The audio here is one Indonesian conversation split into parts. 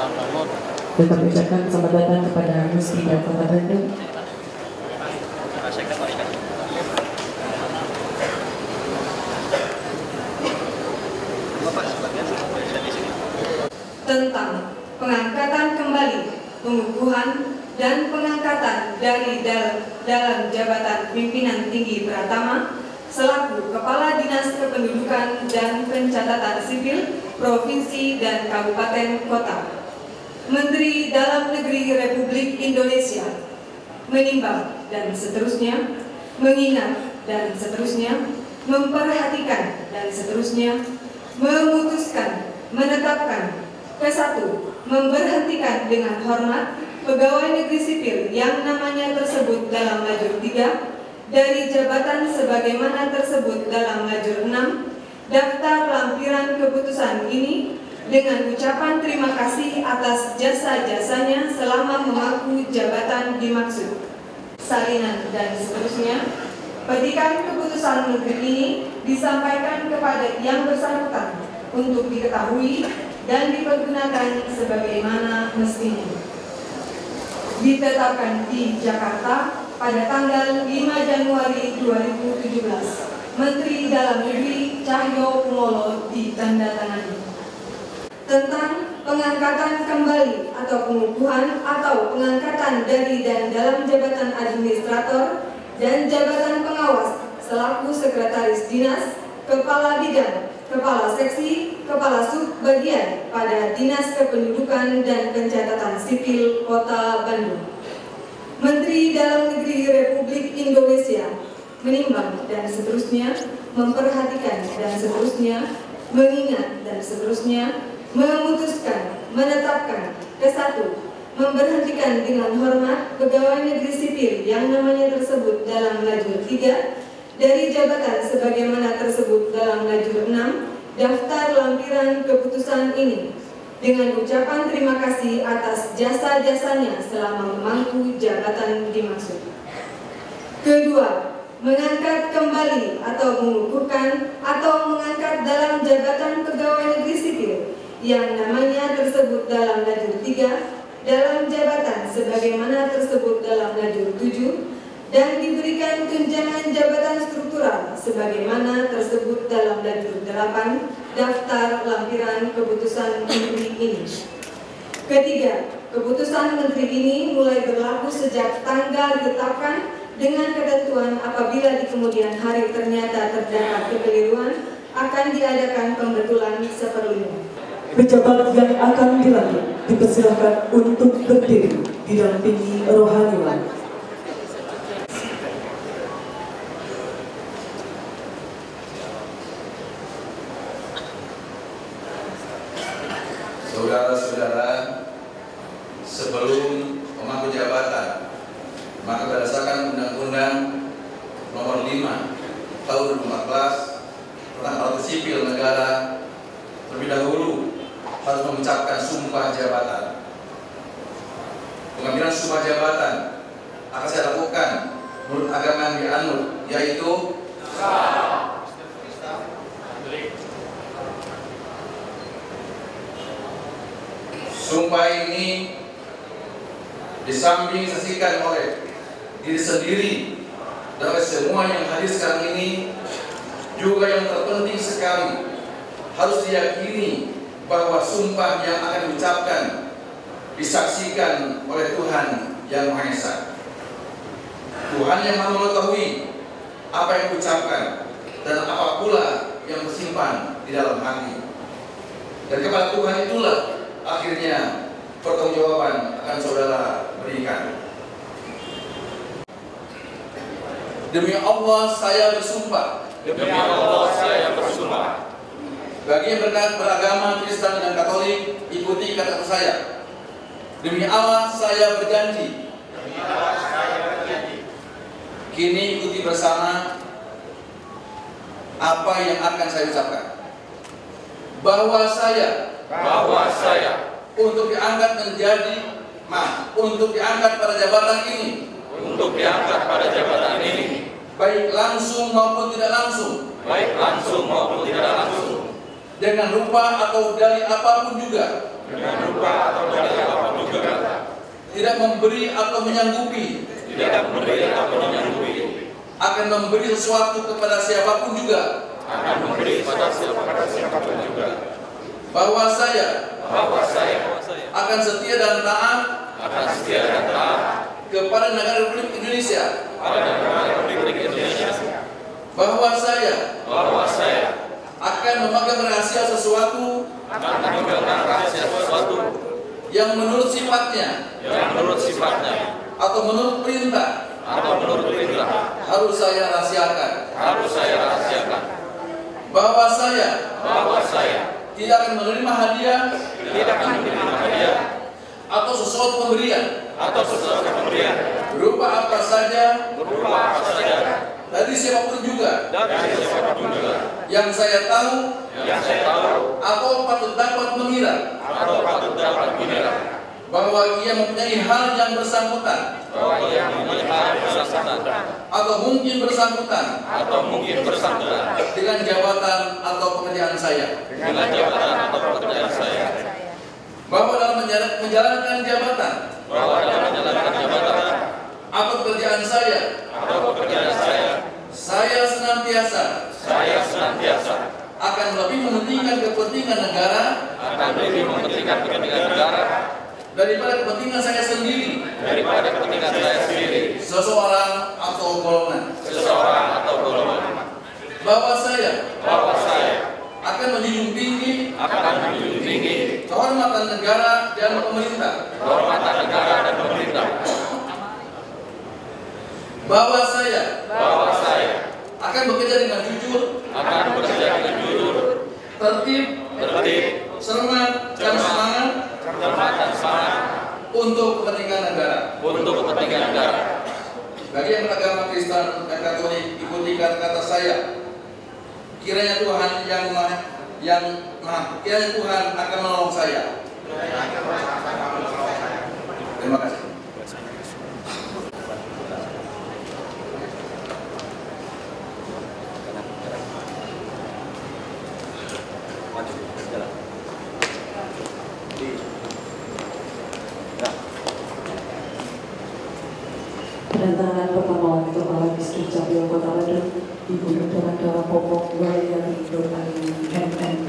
Tetap ucapkan selamat datang kepada Musbida Kota Bandung. Tentang pengangkatan kembali, pengukuhan, dan pengangkatan dari dalam jabatan pimpinan tinggi Pratama selaku Kepala Dinas Kependudukan dan Pencatatan Sipil Provinsi dan Kabupaten Kota. Menteri Dalam Negeri Republik Indonesia menimbang dan seterusnya, mengingat dan seterusnya, memperhatikan dan seterusnya, memutuskan, menetapkan. Ke-1, memberhentikan dengan hormat pegawai negeri sipil yang namanya tersebut dalam lajur 3 dari jabatan sebagaimana tersebut dalam lajur 6. Daftar lampiran keputusan ini dengan ucapan terima kasih atas jasa-jasanya selama memangku jabatan dimaksud. Salinan dan seterusnya. Petikan keputusan menteri ini disampaikan kepada yang bersangkutan untuk diketahui dan dipergunakan sebagaimana mestinya. Ditetapkan di Jakarta pada tanggal 5 Januari 2017. Menteri Dalam Negeri Cahyo Kumolo ditandatangani. Tentang pengangkatan kembali atau pengukuhan atau pengangkatan dari dan dalam jabatan administrator dan jabatan pengawas selaku sekretaris dinas, kepala bidang, kepala seksi, kepala subbagian pada Dinas Kependudukan dan Pencatatan Sipil Kota Bandung. Menteri Dalam Negeri Republik Indonesia menimbang dan seterusnya, memperhatikan dan seterusnya, mengingat dan seterusnya, memutuskan, menetapkan. Ke-1, memberhentikan dengan hormat pegawai negeri sipil yang namanya tersebut dalam lajur 3 dari jabatan sebagaimana tersebut dalam lajur 6. Daftar lampiran keputusan ini dengan ucapan terima kasih atas jasa-jasanya selama memangku jabatan dimaksud. Kedua, mengangkat kembali atau mengukuhkan atau mengangkat dalam jabatan pegawai negeri sipil yang namanya tersebut dalam lajur 3 dalam jabatan sebagaimana tersebut dalam lajur 7 dan diberikan tunjangan jabatan struktural sebagaimana tersebut dalam lajur 8 daftar lampiran keputusan menteri ini. Ketiga, keputusan menteri ini mulai berlaku sejak tanggal ditetapkan dengan ketentuan apabila di kemudian hari ternyata terdapat kekeliruan akan diadakan pembetulan seperlunya. Pejabat yang akan dilantik dipersilakan untuk berdiri didampingi rohaniwan. Saudara-saudara, sebelum memangku jabatan, maka berdasarkan Undang-Undang Nomor 5 Tahun 2014 tentang aparatur sipil negara, terlebih dahulu harus mengucapkan sumpah jabatan. Pengambilan sumpah jabatan akan saya lakukan menurut agama yang dianut, yaitu sumpah ini disamping disaksikan oleh diri sendiri dan oleh semua yang hadir sekarang ini, juga yang terpenting sekali harus diyakini bahwa sumpah yang akan diucapkan disaksikan oleh Tuhan yang Maha Esa. Tuhan yang Maha mengetahui apa yang diucapkan dan apa pula yang tersimpan di dalam hati. Dan kepada Tuhan itulah akhirnya pertanggungjawaban akan saudara berikan. Demi Allah saya bersumpah. Demi Allah saya bersumpah. Bagi yang beragama Kristen dan Katolik, ikuti kata saya. Demi Allah saya berjanji. Demi Allah saya berjanji. Kini ikuti bersama apa yang akan saya ucapkan. Bahwa saya untuk diangkat pada jabatan ini. Untuk diangkat pada jabatan ini. Baik langsung maupun tidak langsung. Baik langsung maupun tidak langsung. dengan rupa atau dalih apapun juga, tidak memberi atau menyanggupi, akan memberi sesuatu kepada siapapun juga, bahwa saya akan setia dan taat kepada negara Republik Indonesia, bahwa saya akan memegang rahasia sesuatu yang menurut sifatnya atau menurut perintah harus saya rahasiakan, bahwa saya tidak akan menerima hadiah atau sesuatu pemberian berupa apa saja dari siapapun juga yang saya tahu atau patut dapat mengira bahwa ia mempunyai hal yang bersangkutan atau mungkin bersangkutan dengan jabatan atau pekerjaan saya, bahwa dalam menjalankan jabatan atau pekerjaan saya senantiasa akan lebih mementingkan kepentingan negara daripada kepentingan saya sendiri, seseorang atau golongan, bahwa saya akan menjunjung tinggi kehormatan negara dan pemerintah, bahwa saya akan bekerja dengan jujur, tertib, cermat dan semangat untuk kepentingan negara. Bagi yang beragama Kristen dan Katolik, ikuti kata-kata saya. Kiranya Tuhan kiranya Tuhan akan menolong saya. Terima kasih. Penandatanganan pertama untuk Kepala Distrik Cahyo Kota Bandung, Ibu Dr. Andara Popok Walyani Dorani MNP.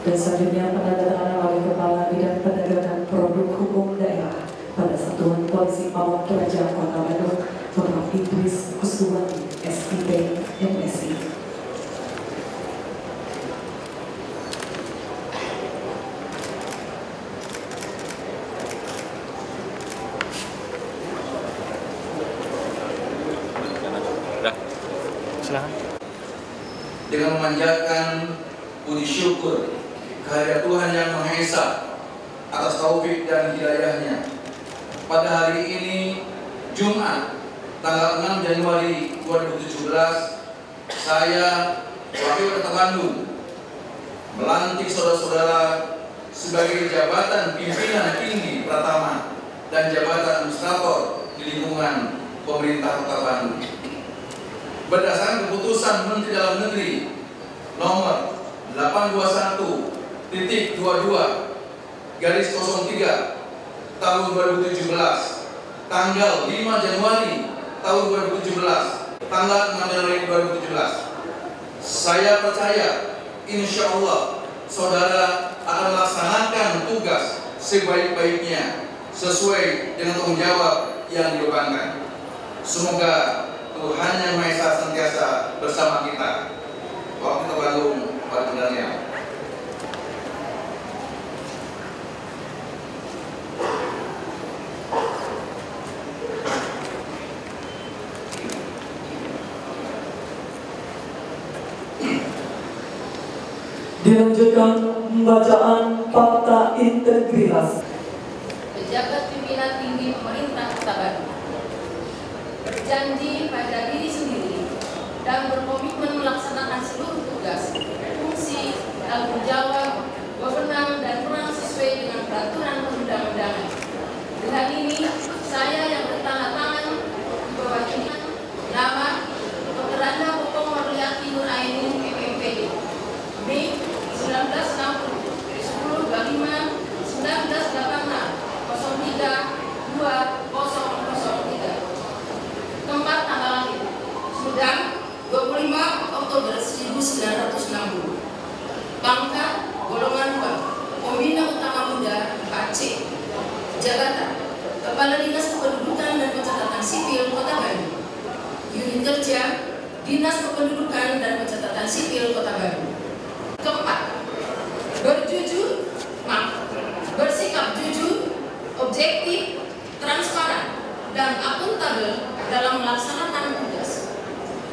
Dan selanjutnya penandatanganan oleh Kepala Bidang Penegakan Produk Hukum Daerah pada Satuan Polisi Pamong Praja Kota Bandung, Bapak Idris Kusduwani, SIP, MSI. Dengan memanjatkan puji syukur kehadirat Tuhan Yang Maha Esa atas taufik dan hidayahnya, pada hari ini Jumat tanggal 6 Januari 2017, saya Wakil Kota Bandung melantik saudara-saudara sebagai jabatan pimpinan tinggi pertama dan jabatan administrator di lingkungan pemerintah Kota Bandung. Berdasarkan keputusan Menteri Dalam Negeri nomor 821/22/03 tahun 2017 tanggal 5 Januari tahun 2017 tanggal 6 Januari 2017, saya percaya insya Allah saudara akan melaksanakan tugas sebaik-baiknya sesuai dengan tanggung jawab yang dibebankan. Semoga Tuhan Yang Maha Esa senantiasa bersama kita. Waktu Kota Bandung, Pak Daniel. Dilanjutkan pembacaan fakta integritas. Pejabat pimpinan tinggi pemerintah Kota Bandung berjanji pada diri sendiri dan berkomitmen melaksanakan seluruh tugas, fungsi, tanggung jawab, wewenang dan peran sesuai dengan peraturan perundang-undangan Dengan ini, saya yang bertanda tangan di bawah ini nama Dr. Anda Popong Marliati Nur Ainun MMPD, NIK 1960 1025 1986 03 2003. Tempat tanggal lahir Sumedang 25 Oktober 1960. Pangkat golongan 2, Pembina Utama Muda 4C. Jabatan Kepala Dinas Kependudukan dan Pencatatan Sipil Kota Bandung. Unit kerja Dinas Kependudukan dan Pencatatan Sipil Kota Bandung. Keempat, bersikap jujur, objektif, transparan, dan akuntabel dalam melaksanakan tugas.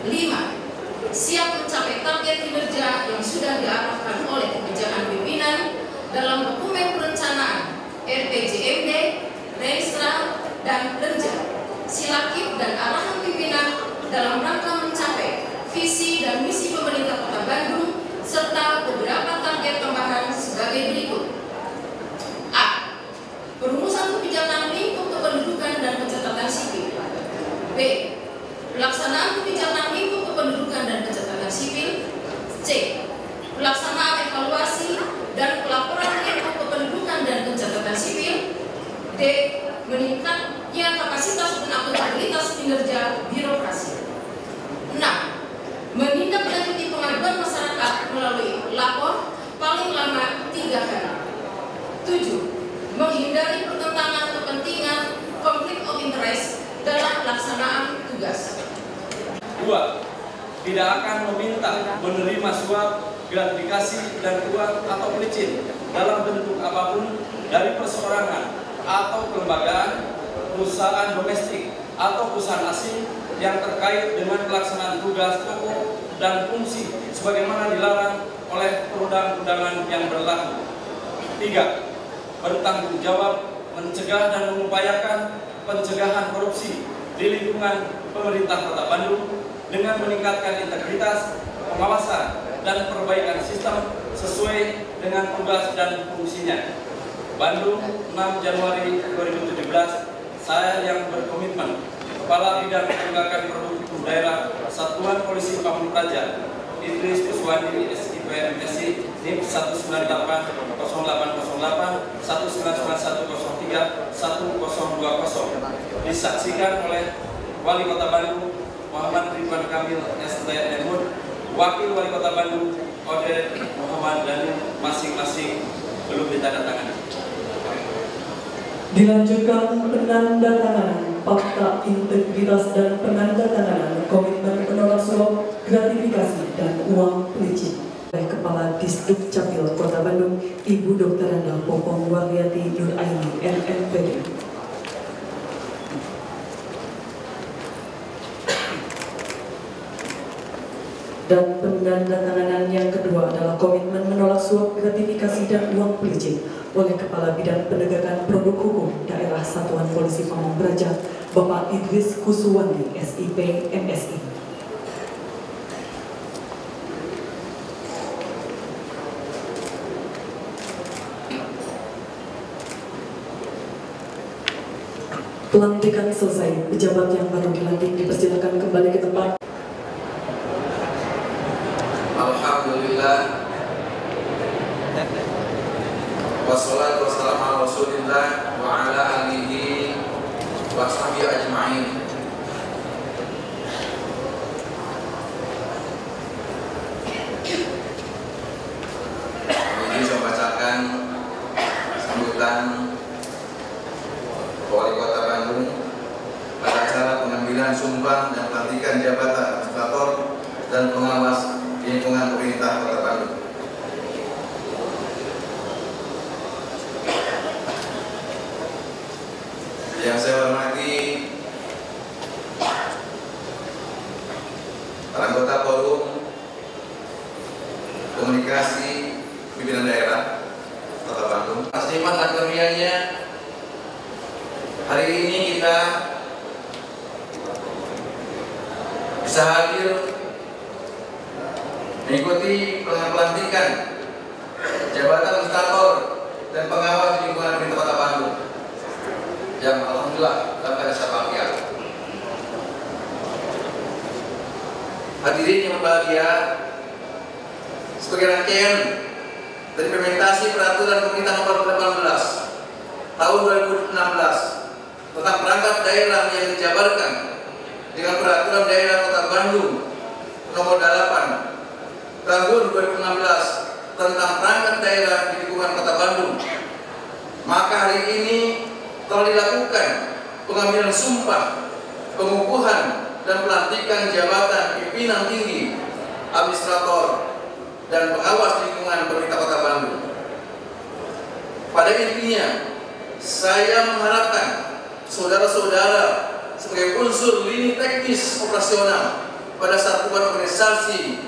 5. Siap mencapai target kinerja yang sudah diarahkan oleh kebijakan pimpinan dalam dokumen perencanaan RPJMD, Reisra, dan Renja, Silakip dan arahan pimpinan dalam rangka mencapai visi dan misi pemerintah Kota Bandung serta beberapa target tambahan sebagai berikut. A. Perumusan kebijakan lingkup kependudukan dan pencatatan sipil. B. Pelaksanaan kebijakan lingkup kependudukan dan pencatatan sipil. C. Pelaksanaan evaluasi dan pelaporan lingkup kependudukan dan pencatatan sipil. D. Meningkatnya kapasitas dan akuntabilitas kinerja birokrasi. 6. Menindaklanjuti pengaduan masyarakat melalui lapor paling lama 3 hari. 7. Menghindari pertentangan kepentingan konflik of interest dalam pelaksanaan tugas. 2. Tidak akan meminta menerima suap, gratifikasi, dan uang atau pelicin dalam bentuk apapun dari perseorangan atau kelembagaan, perusahaan domestik atau perusahaan asing yang terkait dengan pelaksanaan tugas pokok dan fungsi sebagaimana dilarang oleh perundang-undangan yang berlaku. 3. Bertanggung jawab mencegah dan mengupayakan pencegahan korupsi di lingkungan pemerintah Kota Bandung dengan meningkatkan integritas, pengawasan, dan perbaikan sistem sesuai dengan tugas dan fungsinya. Bandung, 6 Januari 2017, saya yang berkomitmen, Kepala Bidang Penegakan Produk Hukum Daerah Satuan Polisi Pamung Praja, Idris Kuswandi, SIP MSI, NIP 1980808 199103 1020, disaksikan oleh Wali Kota Bandung Muhammad Ridwan Kamil STMUD, Wakil Wali Kota Bandung Oded Muhammad Daniel, masing-masing belum ditandatangani. Dilanjutkan penandatanganan fakta integritas dan penandatanganan komitmen menolak suap, gratifikasi, dan uang pelicin oleh Kepala Disduk Capil Kota Bandung, Ibu Dr. Anda Popong Marliati Nur Ainun MMPD. Dan penandatanganan yang kedua adalah komitmen menolak suap, gratifikasi, dan uang pelicin oleh Kepala Bidang Penegakan Produk Hukum Daerah Satuan Polisi Pamung Praja, Bapak Idris Kuswandi, SIP MSI. Pelantikan selesai, pejabat yang baru dilantik dipersilakan kembali ke tempat. Alhamdulillah, wassalatu wassalamu ala Rasulillah wa ala alihi wa sahbihi ajma'in. Ini saya bacakan sambutan Wali Kota Bandung pada acara pengambilan sumpah dan pelantikan jabatan administrator dan pengawas lingkungan pemerintah Kota Bandung. Yang saya hormati para anggota forum komunikasi pimpinan daerah Kota Bandung, Asliman akademianya. Hari ini kita bisa hadir mengikuti pelantikan jabatan administrator dan pengawas lingkungan pemerintah Kota Bandung yang patulah dalam keadaan berbahagia. Hadirin yang berbahagia, sebagai rangkaian dari implementasi peraturan pemerintah nomor 18 tahun 2016 tentang perangkat daerah yang dijabarkan dengan peraturan daerah Kota Bandung nomor 8 tahun 2016 tentang perangkat daerah di lingkungan Kota Bandung, maka hari ini telah dilakukan pengambilan sumpah, pengukuhan dan pelantikan jabatan pimpinan tinggi, administrator, dan pengawas lingkungan pemerintah Kota Bandung. Pada intinya, saya mengharapkan saudara-saudara sebagai unsur lini teknis operasional pada satuan organisasi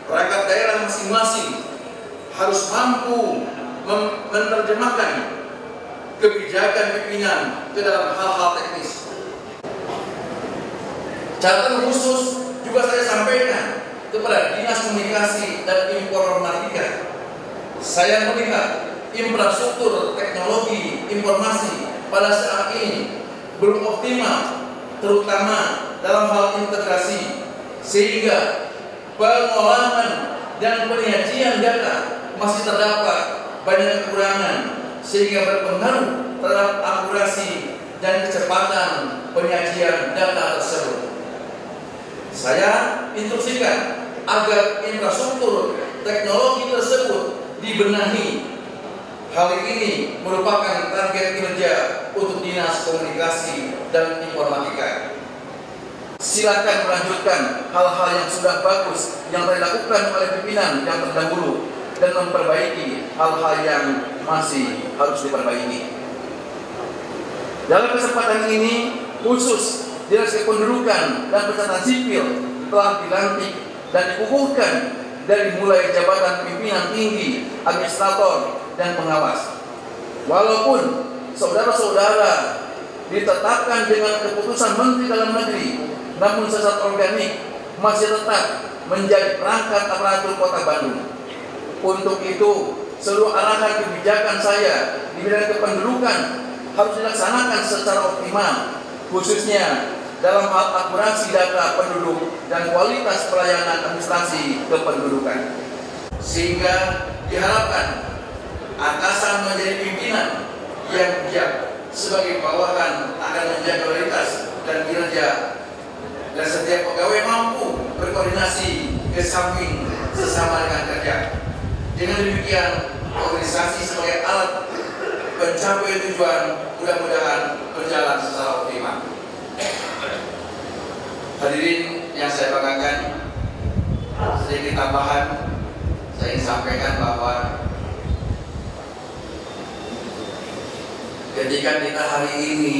perangkat daerah masing-masing harus mampu menerjemahkan kebijakan pimpinan ke dalam hal-hal teknis. Catatan khusus juga saya sampaikan kepada Dinas Komunikasi dan Informatika. Saya melihat infrastruktur teknologi informasi pada saat ini belum optimal, terutama dalam hal integrasi, sehingga pengolahan dan penyajian data masih terdapat banyak kekurangan, sehingga berpengaruh terhadap akurasi dan kecepatan penyajian data tersebut. Saya instruksikan agar infrastruktur teknologi tersebut dibenahi. Hal ini merupakan target kinerja untuk Dinas Komunikasi dan Informatika. Silakan melanjutkan hal-hal yang sudah bagus yang telah dilakukan oleh pimpinan yang terdahulu dan memperbaiki hal-hal yang masih harus diperbaiki. Dalam kesempatan ini, khusus Dinas Kependudukan dan Pencatatan Sipil telah dilantik dan dikukuhkan dari mulai jabatan pimpinan tinggi, administrator, dan pengawas. Walaupun saudara-saudara ditetapkan dengan keputusan Menteri Dalam Negeri, namun secara organik masih tetap menjadi perangkat aparatur Kota Bandung. Untuk itu, seluruh arahan kebijakan saya di bidang kependudukan harus dilaksanakan secara optimal, khususnya dalam hal akurasi data penduduk dan kualitas pelayanan administrasi kependudukan. Sehingga diharapkan atasan menjadi pimpinan yang bijak, sebagai bawahan akan menjaga kualitas dan kinerja, dan setiap pegawai mampu berkoordinasi ke samping sesama rekan kerja. Dengan demikian, organisasi sebagai alat pencapai tujuan mudah-mudahan berjalan secara optimal. Hadirin yang saya banggakan, sedikit tambahan saya ingin sampaikan bahwa ketika kita hari ini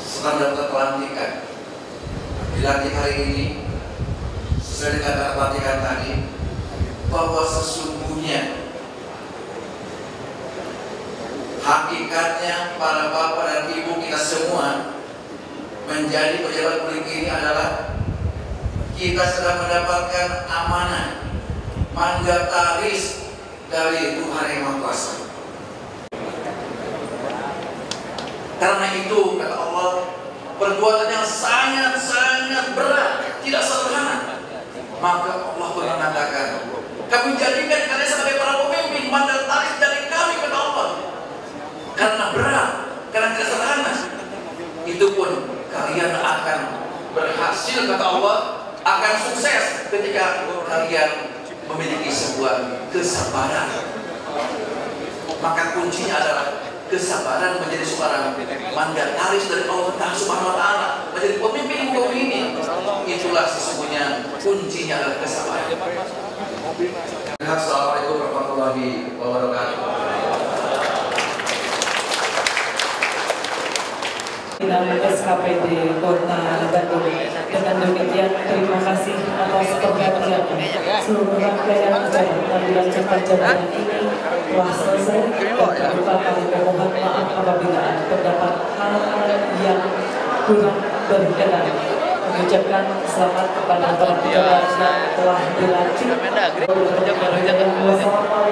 setelah dapat pelantikan, dilantik hari ini sesuai dengan kata pelantikan tadi, bahwa sesungguhnya hakikatnya para bapak dan ibu kita semua menjadi pejabat publik ini adalah kita sedang mendapatkan amanah mandataris dari Tuhan Yang Maha Kuasa. Karena itu kata Allah, perbuatan yang sangat-sangat berat, tidak sederhana. Maka Allah mengatakan, kami jadikan kalian sebagai para pemimpin, mandataris dari kami, kata Allah. Karena berat, karena tidak sederhana, itu pun kalian akan berhasil, kata Allah, akan sukses ketika kalian memiliki sebuah kesabaran. Maka kuncinya adalah kesabaran menjadi seorang mandataris dari Allah Subhanahu wa Ta'ala, menjadi pemimpin kaum ini. Itulah sesungguhnya kuncinya adalah kesabaran. Assalamualaikum warahmatullahi wabarakatuh. Dalam SKPD Kota Bandung. Dengan demikian, terima kasih atas perhatiannya. Seluruh rangkaian acara pengambilan sumpah jabatan ini telah selesai, dan berupa kami memohon maaf apabila ada terdapat hal-hal yang kurang berkenan. Mengucapkan selamat kepada para pejabat yang telah dilantik. Wassalamualaikum